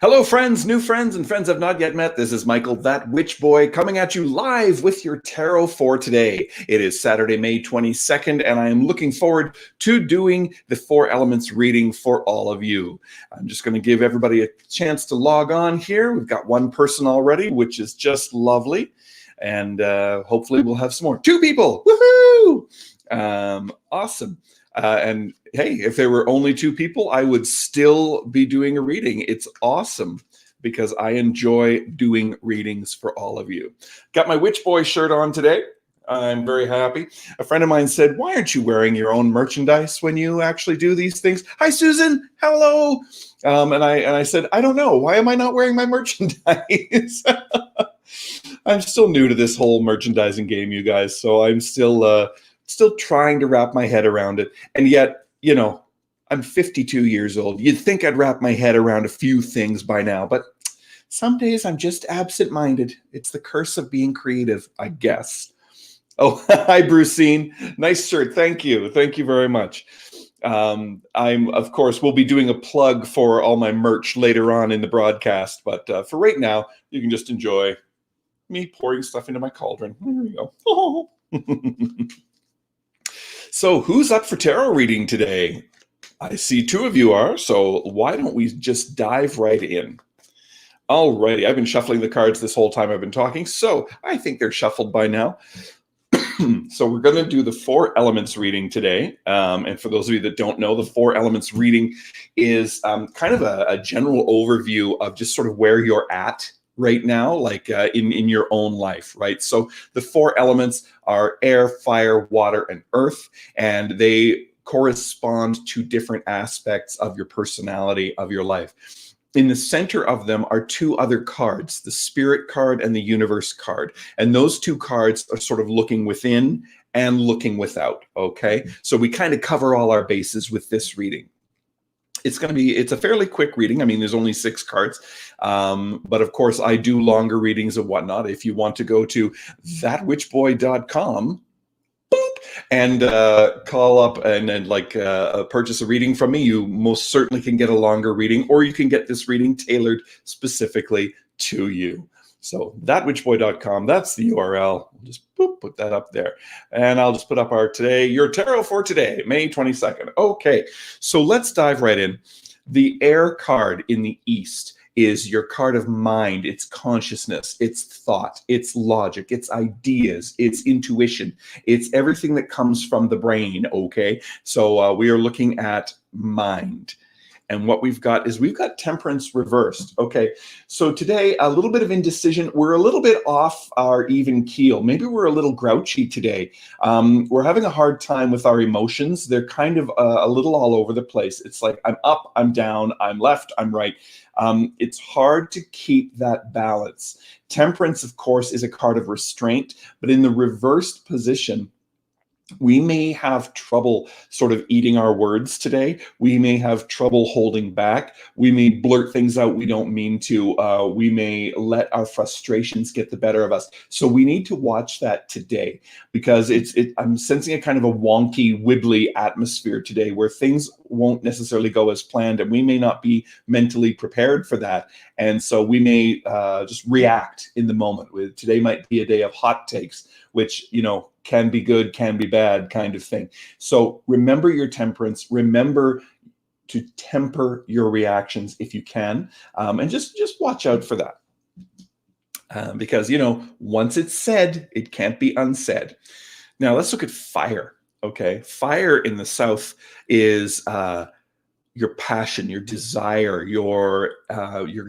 Hello, friends, new friends, and friends I've not yet met. This is Michael, that witch boy, coming at you live with your tarot for today. It is Saturday, May 22nd, and I am looking forward to doing the Four Elements reading for all of you. I'm just going to give everybody a chance to log on here. We've got one person already, which is just lovely, and hopefully we'll have some more. 2 people! Woohoo! Awesome. And hey, if there were only 2 people, I would still be doing a reading. It's awesome because I enjoy doing readings for all of you. Got my Witch Boy shirt on today. I'm very happy. A friend of mine said, "Why aren't you wearing your own merchandise when you actually do these things?" Hi, Susan. Hello. And I said, "I don't know. Why am I not wearing my merchandise?" I'm still new to this whole merchandising game, you guys. So I'm still trying to wrap my head around it. And yet, you know, I'm 52 years old. You'd think I'd wrap my head around a few things by now, but some days I'm just absent-minded. It's the curse of being creative, I guess. Oh, hi, Brucine. Nice shirt. Thank you. Thank you very much. Of course, we'll be doing a plug for all my merch later on in the broadcast, but for right now, you can just enjoy me pouring stuff into my cauldron. There we go. Oh. So who's up for tarot reading today? I see 2 of you are, so why don't we just dive right in? Alrighty, I've been shuffling the cards this whole time I've been talking, so I think they're shuffled by now. So we're going to do the 4 elements reading today. And for those of you that don't know, the 4 elements reading is kind of a general overview of just sort of where you're at right now, like in your own life, right? So the 4 elements are air, fire, water, and earth, and they correspond to different aspects of your personality, of your life. In the center of them are 2 other cards, the Spirit card and the Universe card. And those 2 cards are sort of looking within and looking without, okay? So we kind of cover all our bases with this reading. It's a fairly quick reading. I mean, there's only 6 cards. But of course, I do longer readings and whatnot. If you want to go to thatwitchboy.com and call up and then purchase a reading from me, you most certainly can get a longer reading, or you can get this reading tailored specifically to you. So thatwitchboy.com, that's the URL. We'll just put that up there. And I'll just put up your tarot for today, May 22nd. Okay, so let's dive right in. The air card in the East is your card of mind, it's consciousness, it's thought, it's logic, it's ideas, it's intuition, it's everything that comes from the brain, okay? So we are looking at mind. And what we've got is temperance reversed. Okay, so today, a little bit of indecision. We're a little bit off our even keel. Maybe we're a little grouchy today. We're having a hard time with our emotions. They're kind of a little all over the place. It's like I'm up, I'm down, I'm left, I'm right. It's hard to keep that balance. Temperance, of course, is a card of restraint, but in the reversed position, we may have trouble sort of eating our words today. We may have trouble holding back. We may blurt things out we don't mean to. We may let our frustrations get the better of us. So we need to watch that today, because I'm sensing a kind of a wonky, wibbly atmosphere today where things won't necessarily go as planned, and we may not be mentally prepared for that. And so we may just react in the moment. Today might be a day of hot takes, which, you know, can be good, can be bad kind of thing. So remember your temperance, remember to temper your reactions if you can, and just watch out for that. Because, you know, once it's said, it can't be unsaid. Now let's look at fire, okay? Fire in the South is your passion, your desire, your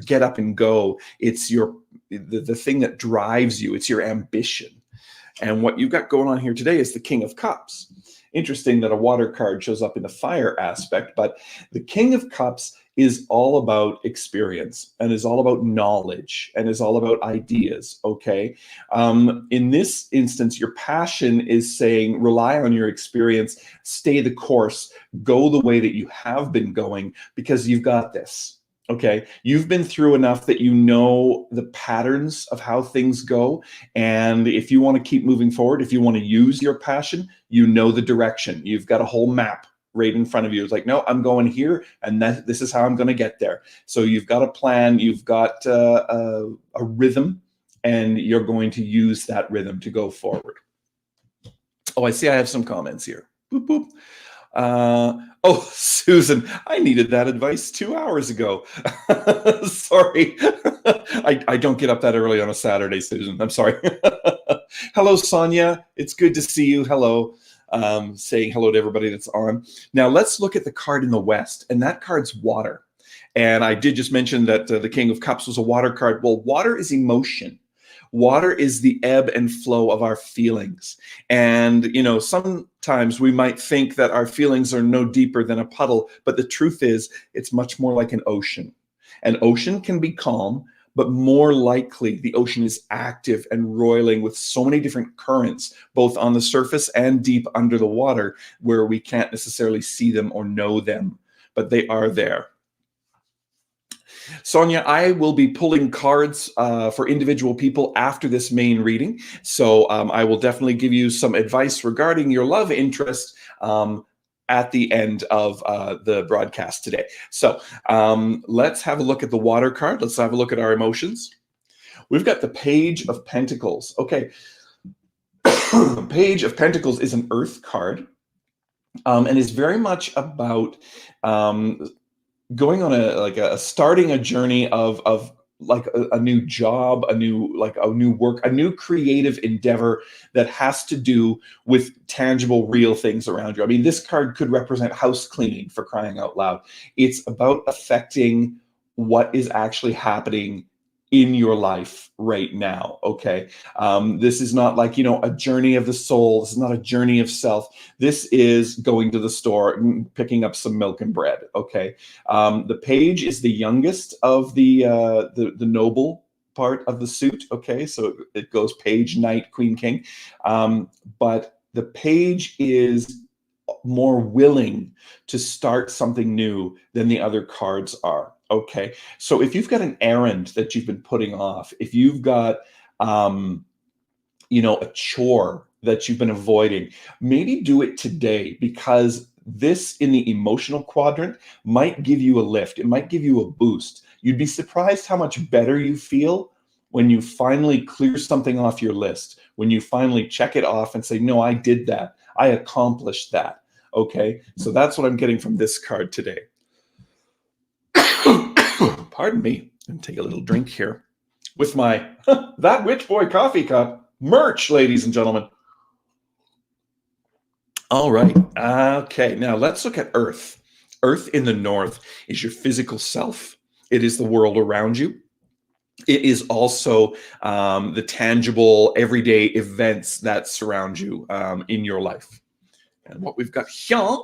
get up and go. It's the thing that drives you. It's your ambition. And what you've got going on here today is the King of Cups. Interesting that a water card shows up in the fire aspect, but the King of Cups is all about experience and is all about knowledge and is all about ideas, okay? In this instance, your passion is saying rely on your experience, stay the course, go the way that you have been going, because you've got this. Okay, you've been through enough that you know the patterns of how things go. And if you want to keep moving forward, if you want to use your passion, you know the direction. You've got a whole map right in front of you. It's like, no, I'm going here, and this is how I'm going to get there. So you've got a plan, you've got a rhythm, and you're going to use that rhythm to go forward. Oh, I see I have some comments here. Boop, boop. Oh, Susan, I needed that advice 2 hours ago. Sorry. I don't get up that early on a Saturday, Susan. I'm sorry. Hello, Sonia. It's good to see you. Hello. Saying hello to everybody that's on. Now, let's look at the card in the West, and that card's water. And I did just mention that the King of Cups was a water card. Well, water is emotion. Water is the ebb and flow of our feelings. And, sometimes we might think that our feelings are no deeper than a puddle, but the truth is it's much more like an ocean. An ocean can be calm, but more likely the ocean is active and roiling with so many different currents, both on the surface and deep under the water, where we can't necessarily see them or know them, but they are there. Sonia, I will be pulling cards for individual people after this main reading. So I will definitely give you some advice regarding your love interest at the end of the broadcast today. So let's have a look at the water card. Let's have a look at our emotions. We've got the Page of Pentacles. Okay. Page of Pentacles is an earth card and is very much about going on starting a journey of like a new job, a new work, a new creative endeavor that has to do with tangible, real things around you. I mean, this card could represent house cleaning, for crying out loud. It's about affecting what is actually happening in your life right now. Okay. This is not like, a journey of the soul. This is not a journey of self. This is going to the store and picking up some milk and bread. Okay. The page is the youngest of the noble part of the suit. Okay. So it goes page, knight, queen, king. But the page is more willing to start something new than the other cards are. Okay, so if you've got an errand that you've been putting off, if you've got, a chore that you've been avoiding, maybe do it today, because this in the emotional quadrant might give you a lift. It might give you a boost. You'd be surprised how much better you feel when you finally clear something off your list, when you finally check it off and say, no, I did that. I accomplished that. Okay, so that's what I'm getting from this card today. Pardon me, and take a little drink here with my That Witch Boy coffee cup merch, ladies and gentlemen. All right. Okay, now let's look at Earth. Earth in the north is your physical self. It is the world around you. It is also the tangible, everyday events that surround you in your life. And what we've got here,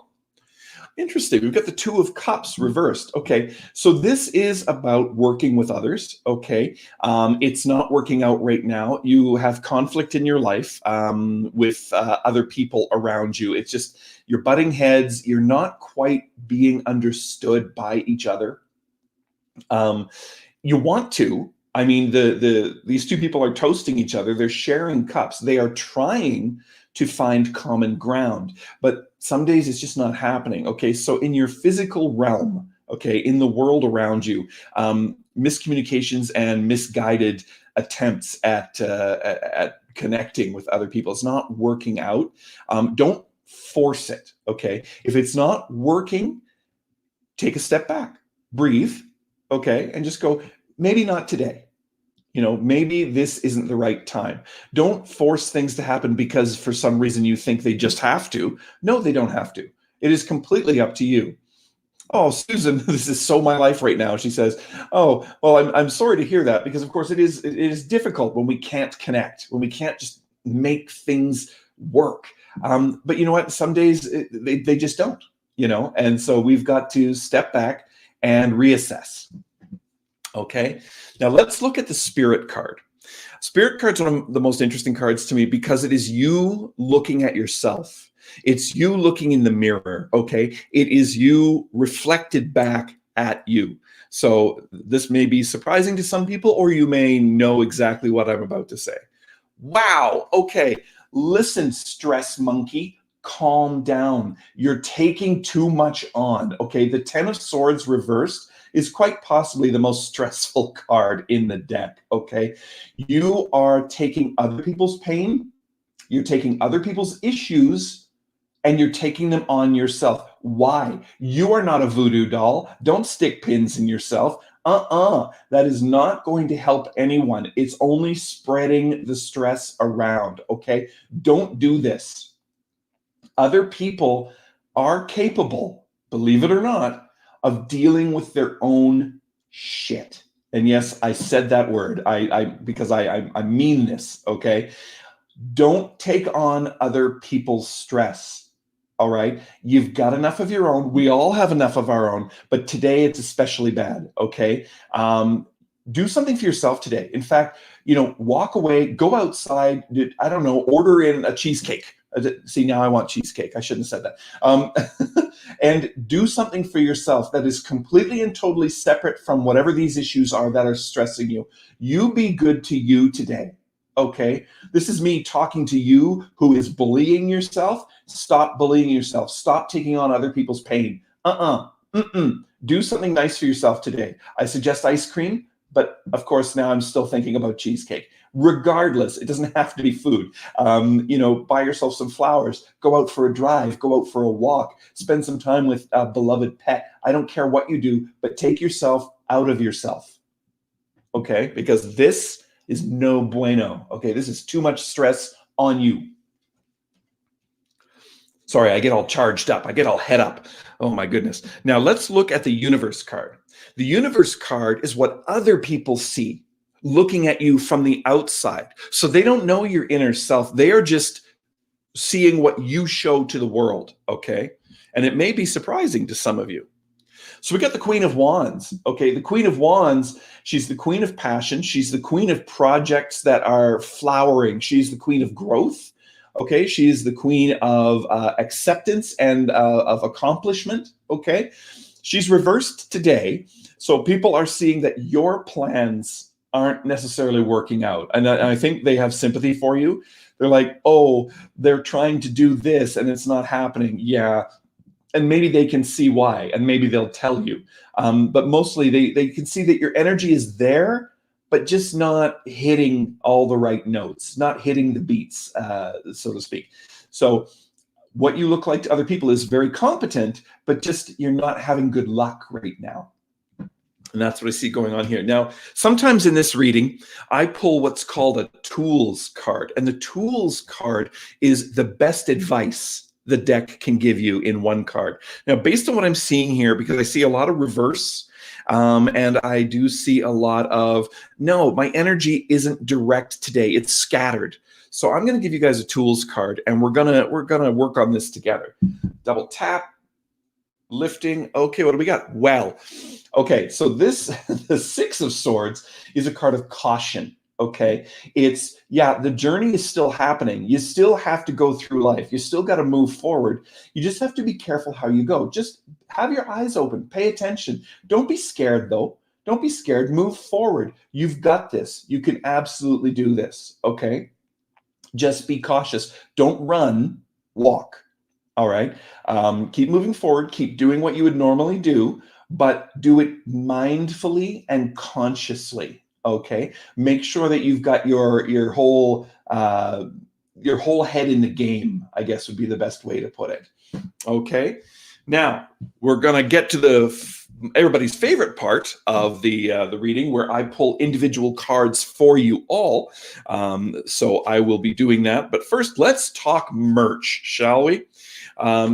interesting. We've got the Two of Cups reversed. Okay, so this is about working with others. Okay, it's not working out right now. You have conflict in your life with other people around you. It's just you're butting heads. You're not quite being understood by each other. You want to. I mean, these two people are toasting each other. They're sharing cups. They are trying to find common ground, but some days it's just not happening. Okay, so in your physical realm, okay, in the world around you, miscommunications and misguided attempts at connecting with other people, it's not working out. Don't force it. Okay, if it's not working, take a step back, breathe, okay, and just go, maybe not today. Maybe this isn't the right time. Don't force things to happen because for some reason you think they just have to. No, they don't have to. It is completely up to you. Oh, Susan, this is so my life right now. She says, oh, well, I'm sorry to hear that, because of course it is difficult when we can't connect, when we can't just make things work. But you know what? Some days they just don't, and so we've got to step back and reassess. Okay, now let's look at the Spirit card. Spirit card's one of the most interesting cards to me because it is you looking at yourself. It's you looking in the mirror, okay? It is you reflected back at you. So this may be surprising to some people, or you may know exactly what I'm about to say. Wow, okay, listen, stress monkey. calm down. You're taking too much on, okay? The Ten of Swords reversed is quite possibly the most stressful card in the deck, okay? You are taking other people's pain, you're taking other people's issues, and you're taking them on yourself. Why? You are not a voodoo doll. Don't stick pins in yourself. That is not going to help anyone. It's only spreading the stress around, okay? Don't do this. Other people are capable, believe it or not, of dealing with their own shit. And yes, I said that word because I mean this, okay? Don't take on other people's stress. All right. You've got enough of your own. We all have enough of our own, but today it's especially bad. Okay. Do something for yourself today. In fact, walk away, go outside. I don't know, order in a cheesecake. See, now I want cheesecake. I shouldn't have said that. And do something for yourself that is completely and totally separate from whatever these issues are that are stressing you. You be good to you today. Okay, this is me talking to you who is bullying yourself. Stop bullying yourself. Stop taking on other people's pain. Do something nice for yourself today. I suggest ice cream, but of course now I'm still thinking about cheesecake. Regardless, it doesn't have to be food. Buy yourself some flowers. Go out for a drive. Go out for a walk. Spend some time with a beloved pet. I don't care what you do, but take yourself out of yourself. Okay, because this is no bueno. Okay, this is too much stress on you. Sorry, I get all charged up. I get all head up. Oh my goodness. Now let's look at the universe card. The universe card is what other people see looking at you from the outside. So they don't know your inner self. They are just seeing what you show to the world, okay? And it may be surprising to some of you. So we got the Queen of Wands. Okay, the Queen of Wands, she's the queen of passion. She's the queen of projects that are flowering. She's the queen of growth. Okay, she's the queen of acceptance and of accomplishment. Okay, she's reversed today. So people are seeing that your plans aren't necessarily working out. And I think they have sympathy for you. They're like, oh, they're trying to do this and it's not happening. Yeah. And maybe they can see why, and maybe they'll tell you. But mostly they can see that your energy is there, but just not hitting all the right notes, not hitting the beats, so to speak. So what you look like to other people is very competent, but just you're not having good luck right now. And that's what I see going on here. Now, sometimes in this reading, I pull what's called a tools card. And the tools card is the best advice the deck can give you in one card. Now, based on what I'm seeing here, because I see a lot of reverse, and I do see a lot of, no, my energy isn't direct today. It's scattered. So I'm going to give you guys a tools card, and we're gonna work on this together. Double tap, lifting. Okay, what do we got? Well, okay, so this, the Six of Swords is a card of caution. Okay, it's, yeah, the journey is still happening. You still have to go through life. You still got to move forward. You just have to be careful how you go. Just have your eyes open. Pay attention. Don't be scared, though. Don't be scared. Move forward. You've got this. You can absolutely do this. Okay, just be cautious. Don't run. Walk. All right. Keep moving forward. Keep doing what you would normally do, but do it mindfully and consciously. Okay, make sure that you've got your whole head in the game, I guess would be the best way to put it. Okay, now we're gonna get to everybody's favorite part of the reading, where I pull individual cards for you all. So I will be doing that, but first let's talk merch, shall we?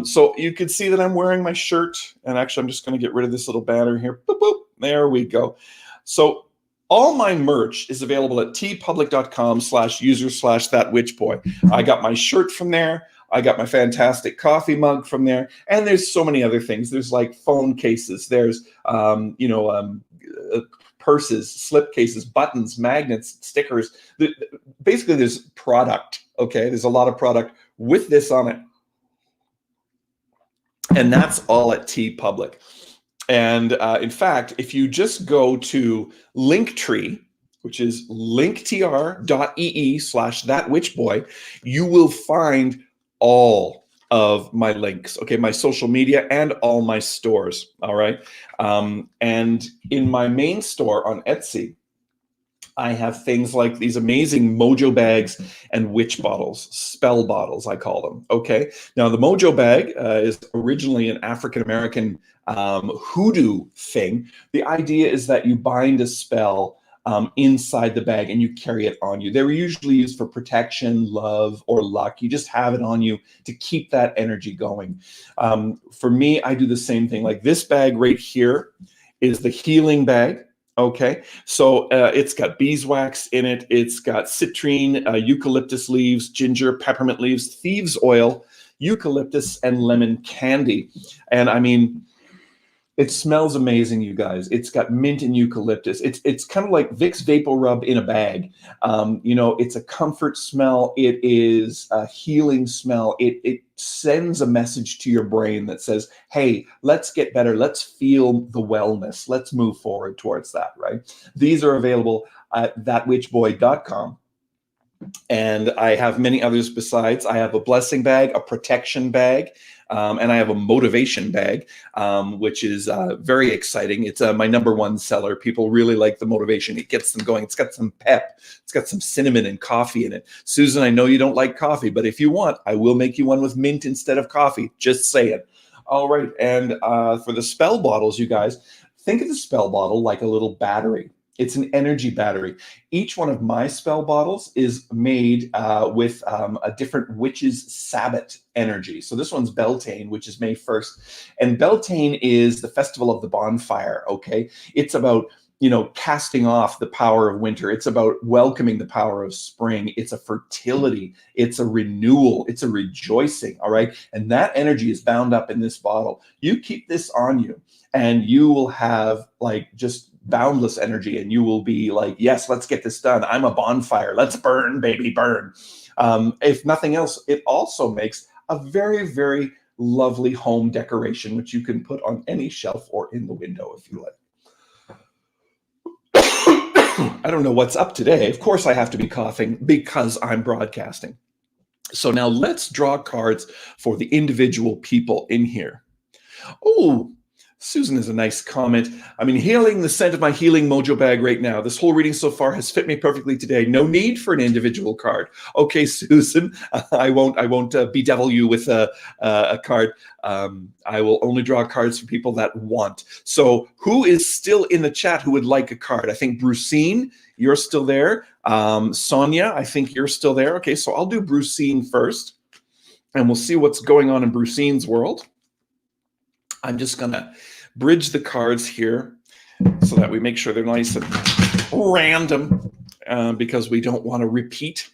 So you can see that I'm wearing my shirt, and actually I'm just going to get rid of this little banner here. Boop, boop. There we go. So all my merch is available at tpublic.com/user/thatwitchboy. I got my shirt from there. I got my fantastic coffee mug from there. And there's so many other things. There's like phone cases. There's, purses, slip cases, buttons, magnets, stickers. Basically, there's product. Okay, there's a lot of product with this on it. And that's all at TeePublic. And in fact, if you just go to Linktree, which is linktr.ee/thatwitchboy, you will find all of my links, okay, my social media and all my stores, all right? And in my main store on Etsy, I have things like these amazing mojo bags and witch bottles, spell bottles, I call them. Okay. Now, the mojo bag is originally an African American hoodoo thing. The idea is that you bind a spell inside the bag and you carry it on you. They were usually used for protection, love, or luck. You just have it on you to keep that energy going. For me, I do the same thing. Like this bag right here is the healing bag. Okay, so it's got beeswax in it. It's got citrine, eucalyptus leaves, ginger, peppermint leaves, thieves oil, eucalyptus, and lemon candy. And I mean, it smells amazing, you guys. It's got mint and eucalyptus. It's kind of like Vicks Vapor Rub in a bag. You know, it's a comfort smell. It is a healing smell. It sends a message to your brain that says, hey, let's get better. Let's feel the wellness. Let's move forward towards that, right? These are available at thatwitchboy.com. And I have many others besides. I have a blessing bag, a protection bag, and I have a motivation bag, which is very exciting. It's my #1 seller. People really like the motivation. It gets them going. It's got some pep. It's got some cinnamon and coffee in it. Susan, I know you don't like coffee, but if you want, I will make you one with mint instead of coffee. Just say it. All right. And for the spell bottles, you guys, think of the spell bottle like a little battery. It's an energy battery. Each one of my spell bottles is made with a different witch's Sabbath energy. So this one's Beltane, which is May 1st. And Beltane is the festival of the bonfire, okay? It's about, you know, casting off the power of winter. It's about welcoming the power of spring. It's a fertility. It's a renewal. It's a rejoicing, all right? And that energy is bound up in this bottle. You keep this on you and you will have like just boundless energy, and you will be like, yes, let's get this done. I'm a bonfire. Let's burn, baby, burn. If nothing else, it also makes a very, very lovely home decoration, which you can put on any shelf or in the window if you like. I don't know what's up today. Of course, I have to be coughing because I'm broadcasting. So now let's draw cards for the individual people in here. Oh, Susan is a nice comment. I'm inhaling the scent of my healing mojo bag right now. This whole reading so far has fit me perfectly today. No need for an individual card. Okay, Susan, I won't bedevil you with a card. I will only draw cards for people that want. So who is still in the chat who would like a card? I think Brucine, you're still there. Sonia, I think you're still there. Okay, so I'll do Brucine first, and we'll see what's going on in Brucine's world. I'm just going to bridge the cards here so that we make sure they're nice and random because we don't want to repeat.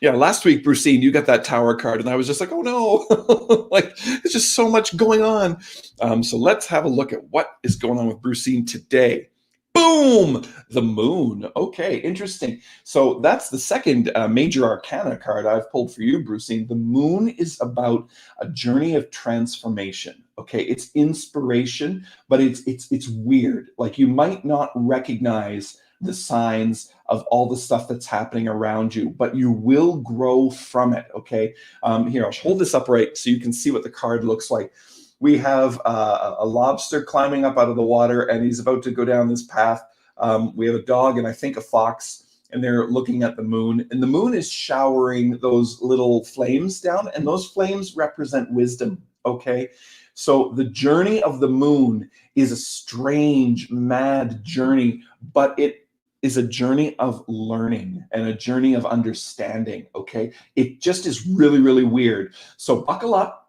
Yeah, last week, Brucine, you got that tower card, and I was just like, oh no, like there's just so much going on. So let's have a look at what is going on with Brucine today. Boom! The moon. Okay, interesting. So that's the second major arcana card I've pulled for you, Brucine. The moon is about a journey of transformation. Okay, it's inspiration, but it's weird. Like you might not recognize the signs of all the stuff that's happening around you, but you will grow from it. Okay, here, I'll hold this upright so you can see what the card looks like. We have a lobster climbing up out of the water, and he's about to go down this path. We have a dog and I think a fox, and they're looking at the moon. And the moon is showering those little flames down, and those flames represent wisdom, okay? So the journey of the moon is a strange, mad journey, but it is a journey of learning and a journey of understanding, okay? It just is really, really weird. So buckle up.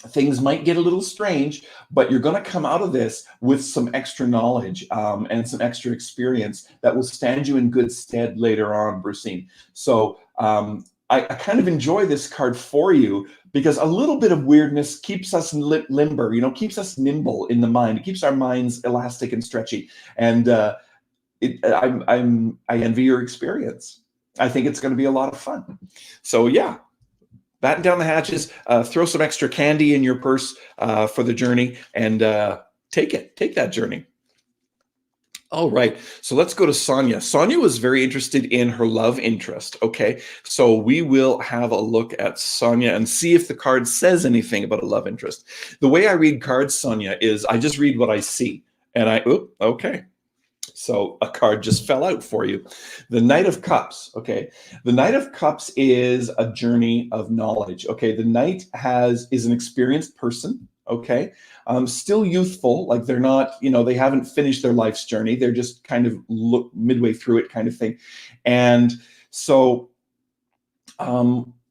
Things might get a little strange, but you're going to come out of this with some extra knowledge and some extra experience that will stand you in good stead later on, Brucine. So I kind of enjoy this card for you because a little bit of weirdness keeps us limber, you know, keeps us nimble in the mind. It keeps our minds elastic and stretchy. And I envy your experience. I think it's going to be a lot of fun. So yeah. Batten down the hatches, throw some extra candy in your purse for the journey, and take that journey. All right. So let's go to Sonia. Sonia was very interested in her love interest. Okay. So we will have a look at Sonia and see if the card says anything about a love interest. The way I read cards, Sonia, is I just read what I see. And okay. So a card just fell out for you. The Knight of Cups. Okay. The Knight of Cups is a journey of knowledge. Okay. The Knight is an experienced person. Okay. Still youthful. Like they're not, they haven't finished their life's journey. They're just kind of midway through it kind of thing. And so,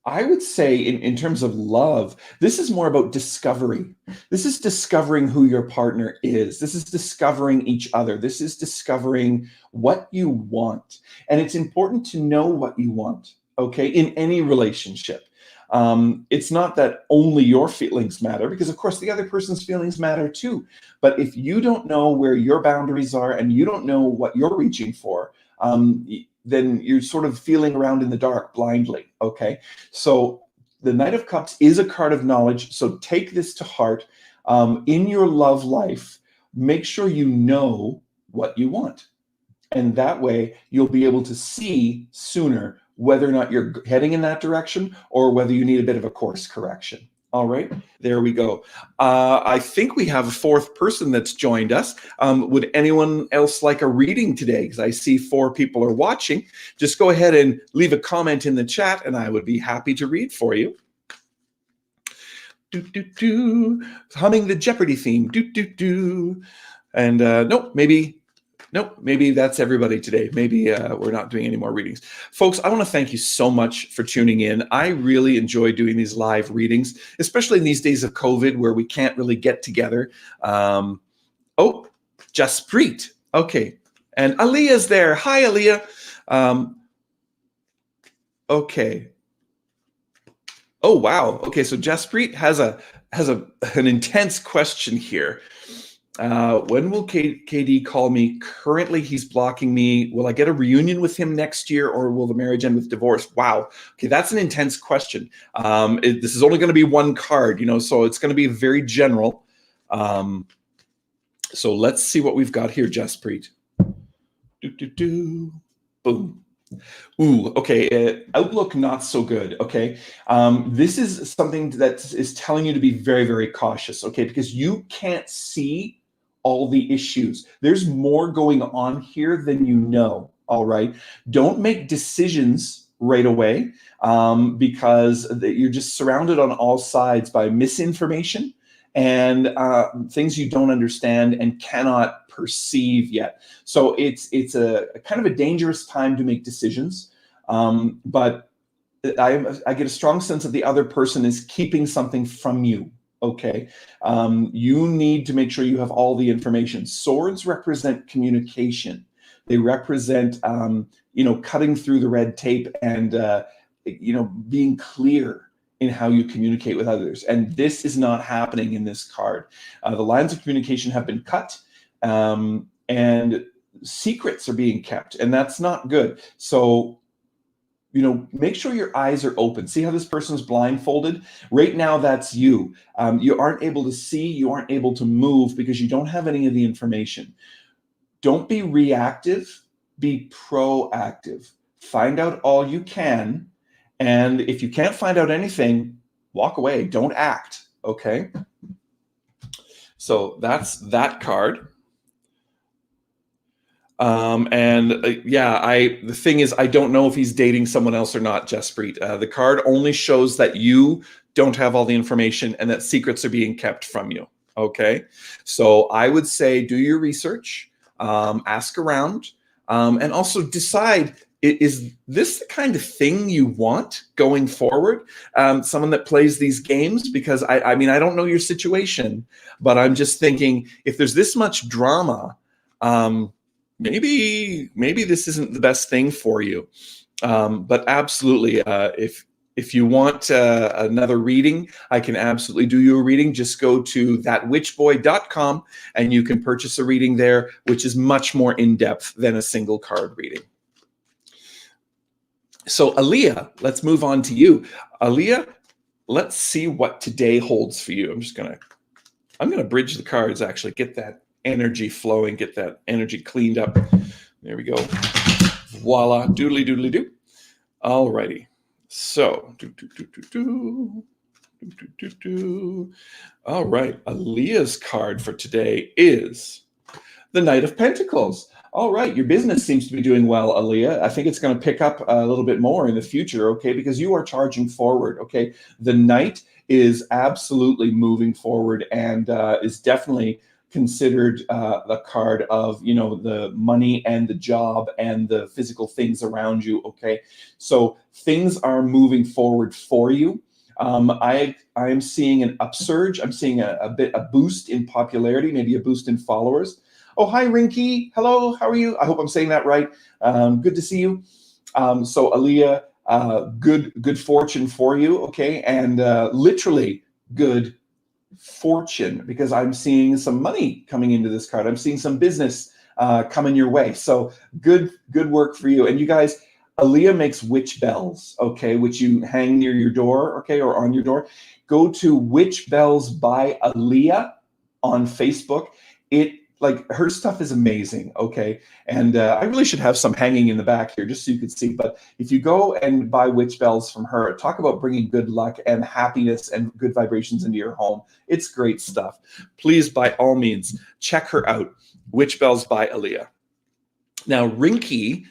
I would say in terms of love, this is more about discovery. This is discovering who your partner is. This is discovering each other. This is discovering what you want. And it's important to know what you want, okay, in any relationship. It's not that only your feelings matter, because of course the other person's feelings matter too. But if you don't know where your boundaries are and you don't know what you're reaching for, then you're sort of feeling around in the dark blindly, okay? So the Knight of Cups is a card of knowledge, so take this to heart. In your love life, make sure you know what you want. And that way, you'll be able to see sooner whether or not you're heading in that direction or whether you need a bit of a course correction. All right, there we go. I think we have a fourth person that's joined us. Would anyone else like a reading today? Because I see 4 people are watching. Just go ahead and leave a comment in the chat, and I would be happy to read for you. Humming the Jeopardy theme. And Nope, maybe that's everybody today. Maybe we're not doing any more readings. Folks, I want to thank you so much for tuning in. I really enjoy doing these live readings, especially in these days of COVID where we can't really get together. Jaspreet. Okay. And Aaliyah's there. Hi, Aaliyah. Okay. Oh, wow. Okay, so Jaspreet has an intense question here. When will KD call me? Currently, he's blocking me. Will I get a reunion with him next year, or will the marriage end with divorce? Wow. Okay, that's an intense question. This is only going to be one card, so it's going to be very general. So let's see what we've got here, Jaspreet. Boom. Ooh, okay. Outlook not so good. Okay. This is something that is telling you to be very, very cautious. Okay, because you can't see all the issues. There's more going on here than you know. All right. Don't make decisions right away because you're just surrounded on all sides by misinformation and things you don't understand and cannot perceive yet. So it's a kind of a dangerous time to make decisions. But I get a strong sense that the other person is keeping something from you. Okay. You need to make sure you have all the information. Swords represent communication. They represent, cutting through the red tape and, being clear in how you communicate with others. And this is not happening in this card. The lines of communication have been cut and secrets are being kept, and that's not good. So, make sure your eyes are open. See how this person's blindfolded? Right now, that's you. You aren't able to see, you aren't able to move because you don't have any of the information. Don't be reactive, be proactive. Find out all you can. And if you can't find out anything, walk away. Don't act. Okay. So that's that card. The thing is, I don't know if he's dating someone else or not, Jaspreet. The card only shows that you don't have all the information and that secrets are being kept from you. Okay. So I would say do your research, ask around, and also decide, is this the kind of thing you want going forward? Someone that plays these games? Because I don't know your situation, but I'm just thinking if there's this much drama, maybe this isn't the best thing for you. But absolutely, if you want another reading, I can absolutely do you a reading. Just go to thatwitchboy.com and you can purchase a reading there, which is much more in-depth than a single card reading. So Aaliyah, let's move on to you. Aaliyah, let's see what today holds for you. I'm going to bridge the cards, actually, get that energy flowing, get that energy cleaned up. There we go. Voila, doodly doodly doo. All righty. So, all right. Aaliyah's card for today is the Knight of Pentacles. All right, your business seems to be doing well, Aaliyah. I think it's going to pick up a little bit more in the future, okay, because you are charging forward, okay? The Knight is absolutely moving forward and is definitely considered the card of, you know, the money and the job and the physical things around you, okay? So things are moving forward for you. I am seeing an upsurge. I'm seeing a boost in popularity, maybe a boost in followers. Oh, hi, Rinky. Hello, how are you? I hope I'm saying that right. Good to see you. So, Aaliyah, good fortune for you, okay? And literally good fortune, because I'm seeing some money coming into this card. I'm seeing some business coming your way. So, good work for you. And you guys, Aaliyah makes witch bells, okay, which you hang near your door, okay, or on your door. Go to Witch Bells by Aaliyah on Facebook. Like, her stuff is amazing, okay? And I really should have some hanging in the back here just so you could see. But if you go and buy witch bells from her, talk about bringing good luck and happiness and good vibrations into your home. It's great stuff. Please, by all means, check her out. Witch Bells by Aaliyah. Now, Rinky,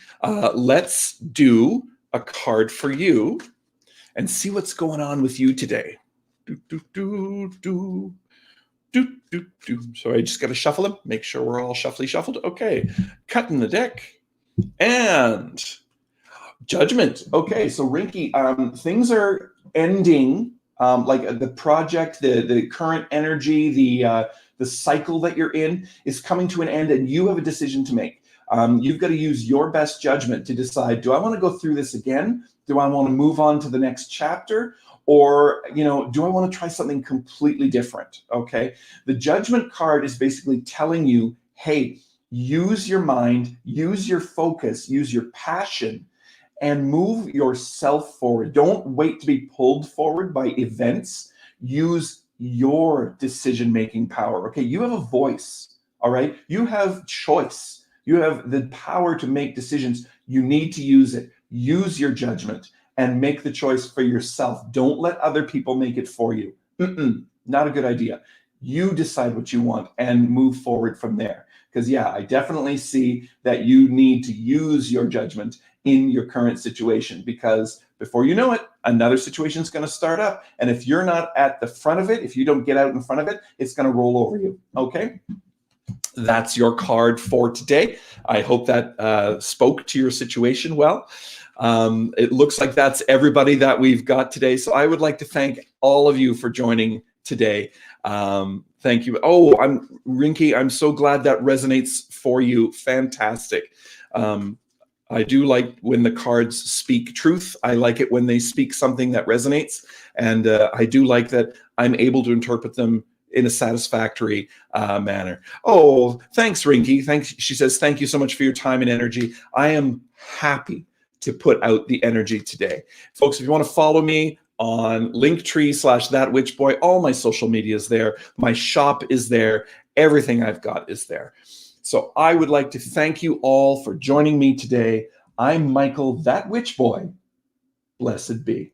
let's do a card for you and see what's going on with you today. So I just got to shuffle them, make sure we're all shuffled. Okay, cutting the deck. And Judgment. Okay, so Rinky, things are ending, like the project, the current energy, the cycle that you're in is coming to an end, and you have a decision to make. You've got to use your best judgment to decide, do I want to go through this again? Do I want to move on to the next chapter? Or, you know, do I want to try something completely different? Okay. The Judgment card is basically telling you, hey, use your mind, use your focus, use your passion, and move yourself forward. Don't wait to be pulled forward by events. Use your decision-making power. Okay. You have a voice. All right. You have choice. You have the power to make decisions. You need to use it. Use your judgment and make the choice for yourself. Don't let other people make it for you. Not a good idea. You decide what you want and move forward from there. Because yeah, I definitely see that you need to use your judgment in your current situation, because before you know it, another situation is going to start up. And if you're not at the front of it, if you don't get out in front of it, it's going to roll over you. Okay? That's your card for today. I hope that spoke to your situation well. It looks like that's everybody that we've got today. So I would like to thank all of you for joining today. Thank you. Oh, Rinky, I'm so glad that resonates for you. Fantastic. I do like when the cards speak truth. I like it when they speak something that resonates. And I do like that I'm able to interpret them in a satisfactory manner. Oh, thanks, Rinky. Thanks. She says, thank you so much for your time and energy. I am happy to put out the energy today. Folks, if you want to follow me on Linktree/ThatWitchBoy, all my social media is there. My shop is there. Everything I've got is there. So I would like to thank you all for joining me today. I'm Michael, That Witch Boy. Blessed be.